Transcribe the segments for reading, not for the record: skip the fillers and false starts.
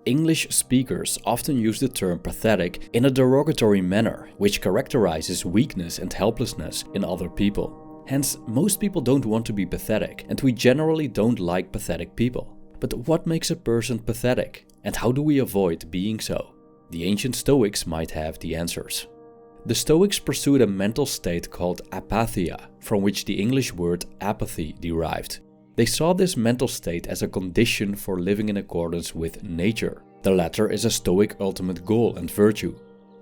English speakers often use the term pathetic in a derogatory manner, which characterizes weakness and helplessness in other people. Hence, most people don't want to be pathetic, and we generally don't like pathetic people. But what makes a person pathetic, and how do we avoid being so? The ancient Stoics might have the answers. The Stoics pursued a mental state called apatheia, from which the English word apathy derived. They saw this mental state as a condition for living in accordance with nature. The latter is a Stoic ultimate goal and virtue.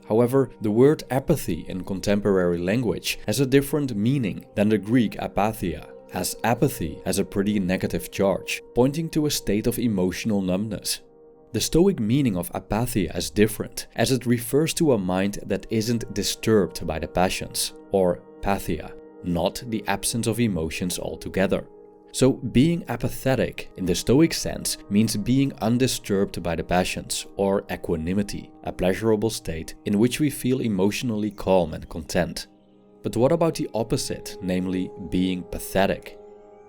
However, the word apathy in contemporary language has a different meaning than the Greek apatheia, as apathy has a pretty negative charge, pointing to a state of emotional numbness. The Stoic meaning of apatheia is different, as it refers to a mind that isn't disturbed by the passions, or patheia, not the absence of emotions altogether. So being apathetic in the Stoic sense means being undisturbed by the passions, or equanimity, a pleasurable state in which we feel emotionally calm and content. But what about the opposite, namely being pathetic?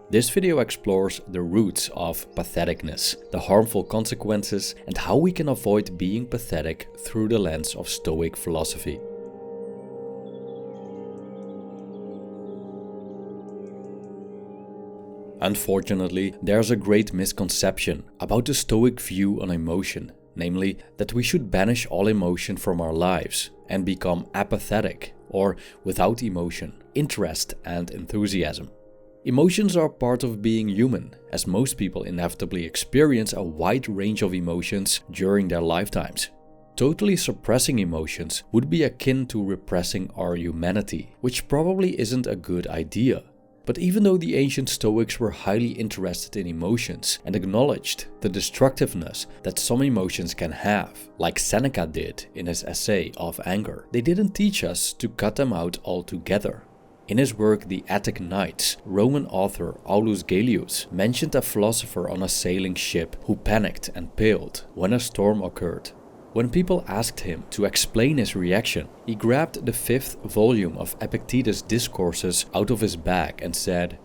This video explores the roots of patheticness, the harmful consequences, and how we can avoid being pathetic through the lens of Stoic philosophy. Unfortunately, there's a great misconception about the Stoic view on emotion, namely that we should banish all emotion from our lives and become apathetic, or without emotion, interest and enthusiasm. Emotions are part of being human, as most people inevitably experience a wide range of emotions during their lifetimes. Totally suppressing emotions would be akin to repressing our humanity, which probably isn't a good idea. But even though the ancient Stoics were highly interested in emotions and acknowledged the destructiveness that some emotions can have, like Seneca did in his essay of anger, they didn't teach us to cut them out altogether. In his work The Attic Nights, Roman author Aulus Gellius mentioned a philosopher on a sailing ship who panicked and paled when a storm occurred. When people asked him to explain his reaction, he grabbed the 5th volume of Epictetus' discourses out of his bag and said,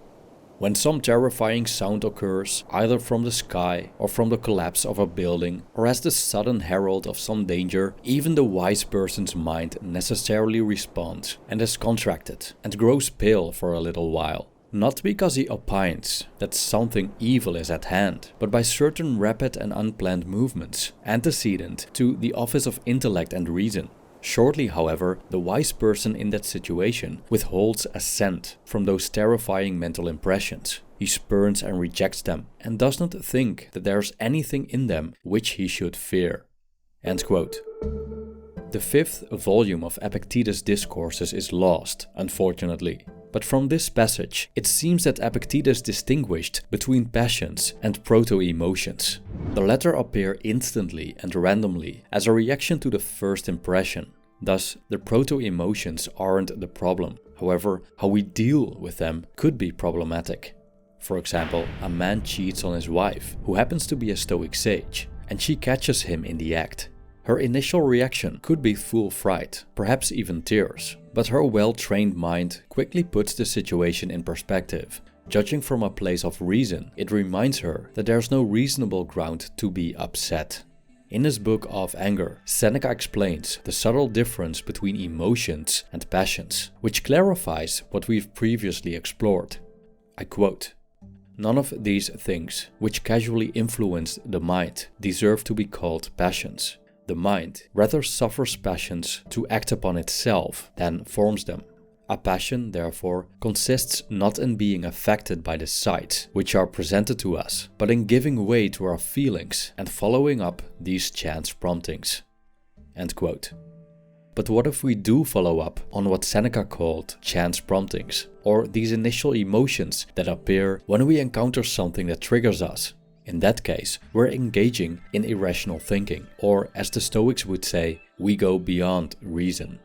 "When some terrifying sound occurs, either from the sky or from the collapse of a building, or as the sudden herald of some danger, even the wise person's mind necessarily responds and is contracted and grows pale for a little while. Not because he opines that something evil is at hand, but by certain rapid and unplanned movements, antecedent to the office of intellect and reason. Shortly, however, the wise person in that situation withholds assent from those terrifying mental impressions. He spurns and rejects them, and does not think that there is anything in them which he should fear." End quote. The 5th volume of Epictetus' discourses is lost, unfortunately. But from this passage, it seems that Epictetus distinguished between passions and proto-emotions. The latter appear instantly and randomly as a reaction to the first impression. Thus, the proto-emotions aren't the problem. However, how we deal with them could be problematic. For example, a man cheats on his wife, who happens to be a Stoic sage, and she catches him in the act. Her initial reaction could be full fright, perhaps even tears, but her well-trained mind quickly puts the situation in perspective. Judging from a place of reason, it reminds her that there's no reasonable ground to be upset. In his book of Anger, Seneca explains the subtle difference between emotions and passions, which clarifies what we've previously explored. I quote, "None of these things, which casually influence the mind, deserve to be called passions. The mind rather suffers passions to act upon itself than forms them. A passion, therefore, consists not in being affected by the sights which are presented to us, but in giving way to our feelings and following up these chance promptings." End quote. But what if we do follow up on what Seneca called chance promptings, or these initial emotions that appear when we encounter something that triggers us? In that case, we're engaging in irrational thinking, or as the Stoics would say, we go beyond reason.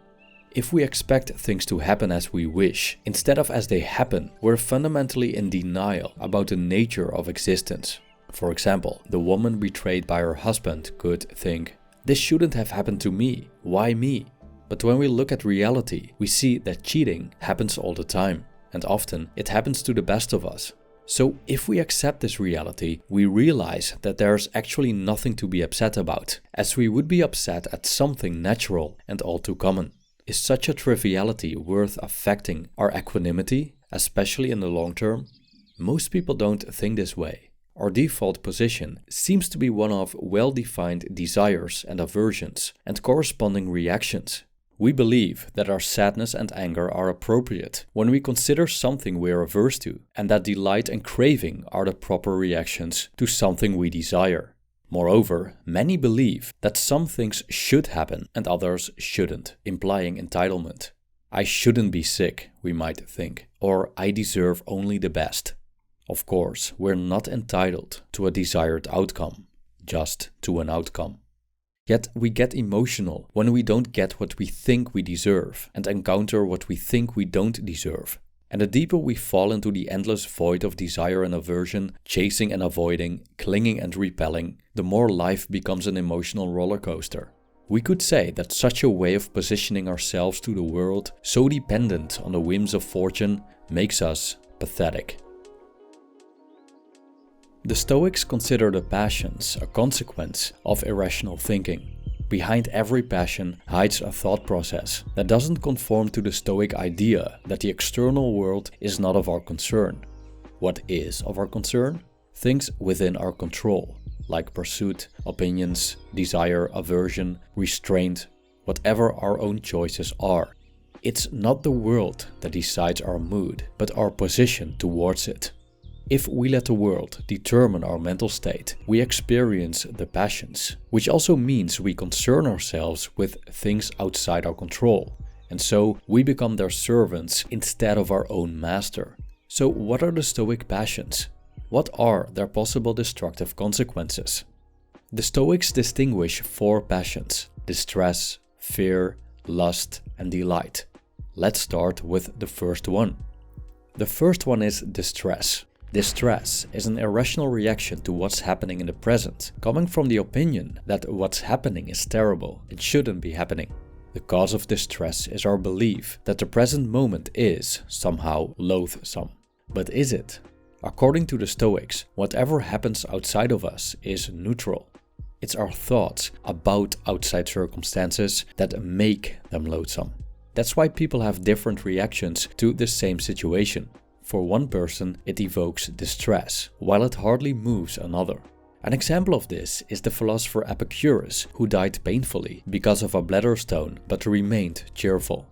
If we expect things to happen as we wish, instead of as they happen, we're fundamentally in denial about the nature of existence. For example, the woman betrayed by her husband could think, "This shouldn't have happened to me, why me?" But when we look at reality, we see that cheating happens all the time, and often it happens to the best of us. So if we accept this reality, we realize that there's actually nothing to be upset about, as we would be upset at something natural and all too common. Is such a triviality worth affecting our equanimity, especially in the long term? Most people don't think this way. Our default position seems to be one of well-defined desires and aversions and corresponding reactions. We believe that our sadness and anger are appropriate when we consider something we are averse to, and that delight and craving are the proper reactions to something we desire. Moreover, many believe that some things should happen and others shouldn't, implying entitlement. I shouldn't be sick, we might think, or I deserve only the best. Of course, we're not entitled to a desired outcome, just to an outcome. Yet we get emotional when we don't get what we think we deserve and encounter what we think we don't deserve. And the deeper we fall into the endless void of desire and aversion, chasing and avoiding, clinging and repelling, the more life becomes an emotional roller coaster. We could say that such a way of positioning ourselves to the world, so dependent on the whims of fortune, makes us pathetic. The Stoics consider the passions a consequence of irrational thinking. Behind every passion hides a thought process that doesn't conform to the Stoic idea that the external world is not of our concern. What is of our concern? Things within our control, like pursuit, opinions, desire, aversion, restraint, whatever our own choices are. It's not the world that decides our mood, but our position towards it. If we let the world determine our mental state, we experience the passions, which also means we concern ourselves with things outside our control, and so we become their servants instead of our own master. So what are the Stoic passions? What are their possible destructive consequences? The Stoics distinguish 4 passions: distress, fear, lust, and delight. Let's start with the first one. The first one is distress. Distress is an irrational reaction to what's happening in the present, coming from the opinion that what's happening is terrible, it shouldn't be happening. The cause of distress is our belief that the present moment is somehow loathsome. But is it? According to the Stoics, whatever happens outside of us is neutral. It's our thoughts about outside circumstances that make them loathsome. That's why people have different reactions to the same situation. For one person, it evokes distress, while it hardly moves another. An example of this is the philosopher Epictetus, who died painfully because of a bladder stone but remained cheerful.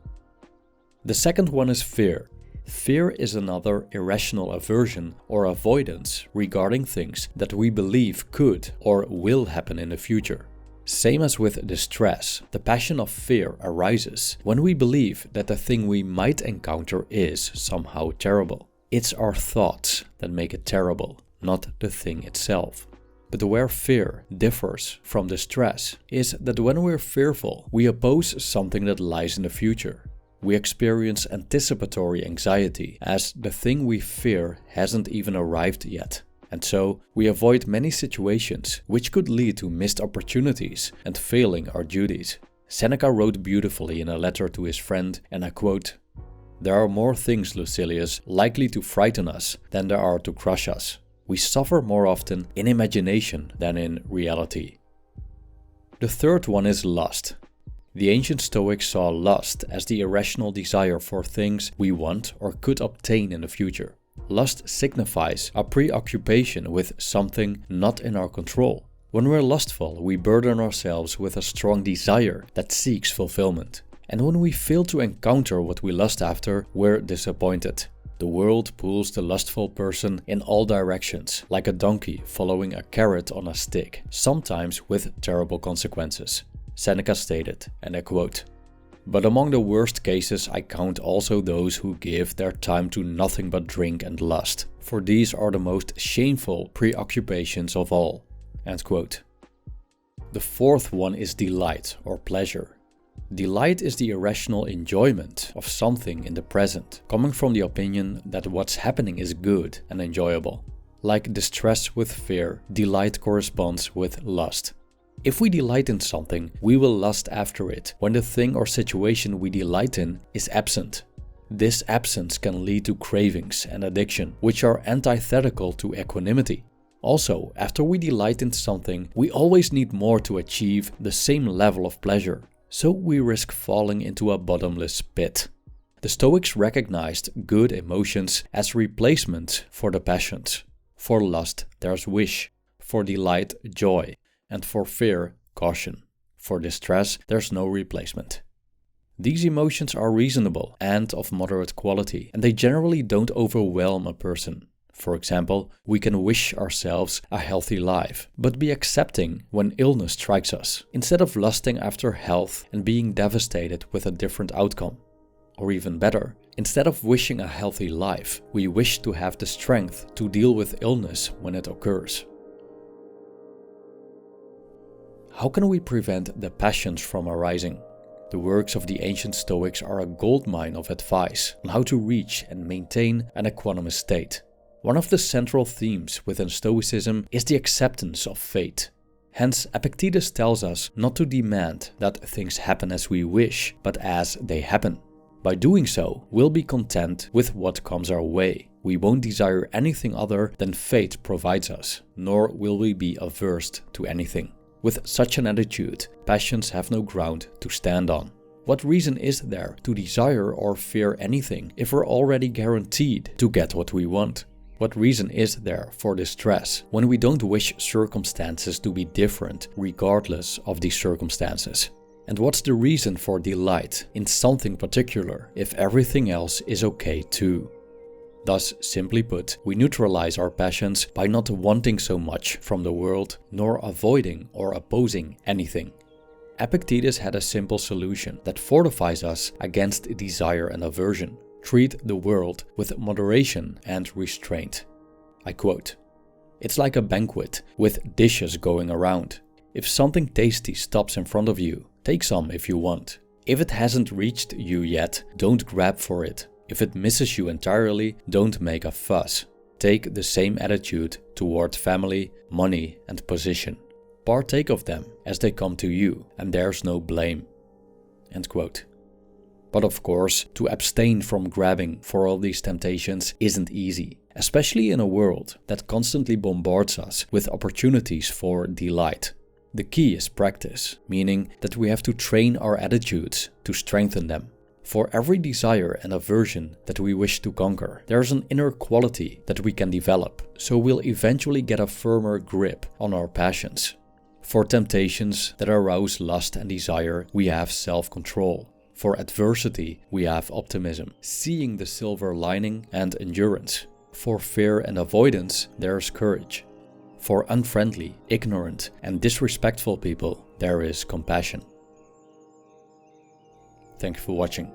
The second one is fear. Fear is another irrational aversion or avoidance regarding things that we believe could or will happen in the future. Same as with distress, the passion of fear arises when we believe that the thing we might encounter is somehow terrible. It's our thoughts that make it terrible, not the thing itself. But where fear differs from distress is that when we're fearful, we oppose something that lies in the future. We experience anticipatory anxiety as the thing we fear hasn't even arrived yet. And so, we avoid many situations which could lead to missed opportunities and failing our duties. Seneca wrote beautifully in a letter to his friend, and I quote, "There are more things, Lucilius, likely to frighten us than there are to crush us. We suffer more often in imagination than in reality." The third one is lust. The ancient Stoics saw lust as the irrational desire for things we want or could obtain in the future. Lust signifies a preoccupation with something not in our control. When we're lustful, we burden ourselves with a strong desire that seeks fulfillment. And when we fail to encounter what we lust after, we're disappointed. The world pulls the lustful person in all directions, like a donkey following a carrot on a stick, sometimes with terrible consequences. Seneca stated, and I quote, "But among the worst cases I count also those who give their time to nothing but drink and lust, for these are the most shameful preoccupations of all." End quote. The fourth one is delight or pleasure. Delight is the irrational enjoyment of something in the present, coming from the opinion that what's happening is good and enjoyable. Like distress with fear, delight corresponds with lust. If we delight in something, we will lust after it when the thing or situation we delight in is absent. This absence can lead to cravings and addiction, which are antithetical to equanimity. Also, after we delight in something, we always need more to achieve the same level of pleasure, so we risk falling into a bottomless pit. The Stoics recognized good emotions as replacement for the passions. For lust, there's wish. For delight, joy. And for fear, caution. For distress, there's no replacement. These emotions are reasonable and of moderate quality, and they generally don't overwhelm a person. For example, we can wish ourselves a healthy life, but be accepting when illness strikes us, instead of lusting after health and being devastated with a different outcome. Or even better, instead of wishing a healthy life, we wish to have the strength to deal with illness when it occurs. How can we prevent the passions from arising? The works of the ancient Stoics are a goldmine of advice on how to reach and maintain an equanimous state. One of the central themes within Stoicism is the acceptance of fate. Hence, Epictetus tells us not to demand that things happen as we wish, but as they happen. By doing so, we'll be content with what comes our way. We won't desire anything other than fate provides us, nor will we be averse to anything. With such an attitude, passions have no ground to stand on. What reason is there to desire or fear anything if we're already guaranteed to get what we want? What reason is there for distress when we don't wish circumstances to be different regardless of these circumstances? And what's the reason for delight in something particular if everything else is okay too? Thus, simply put, we neutralize our passions by not wanting so much from the world, nor avoiding or opposing anything. Epictetus had a simple solution that fortifies us against desire and aversion. Treat the world with moderation and restraint. I quote, "It's like a banquet with dishes going around. If something tasty stops in front of you, take some if you want. If it hasn't reached you yet, don't grab for it. If it misses you entirely, don't make a fuss. Take the same attitude toward family, money, and position. Partake of them as they come to you, and there's no blame." End quote. But of course, to abstain from grabbing for all these temptations isn't easy, especially in a world that constantly bombards us with opportunities for delight. The key is practice, meaning that we have to train our attitudes to strengthen them. For every desire and aversion that we wish to conquer, there's an inner quality that we can develop, so we'll eventually get a firmer grip on our passions. For temptations that arouse lust and desire, we have self-control. For adversity, we have optimism, seeing the silver lining, and endurance. For fear and avoidance, there's courage. For unfriendly, ignorant, and disrespectful people, there is compassion. Thank you for watching.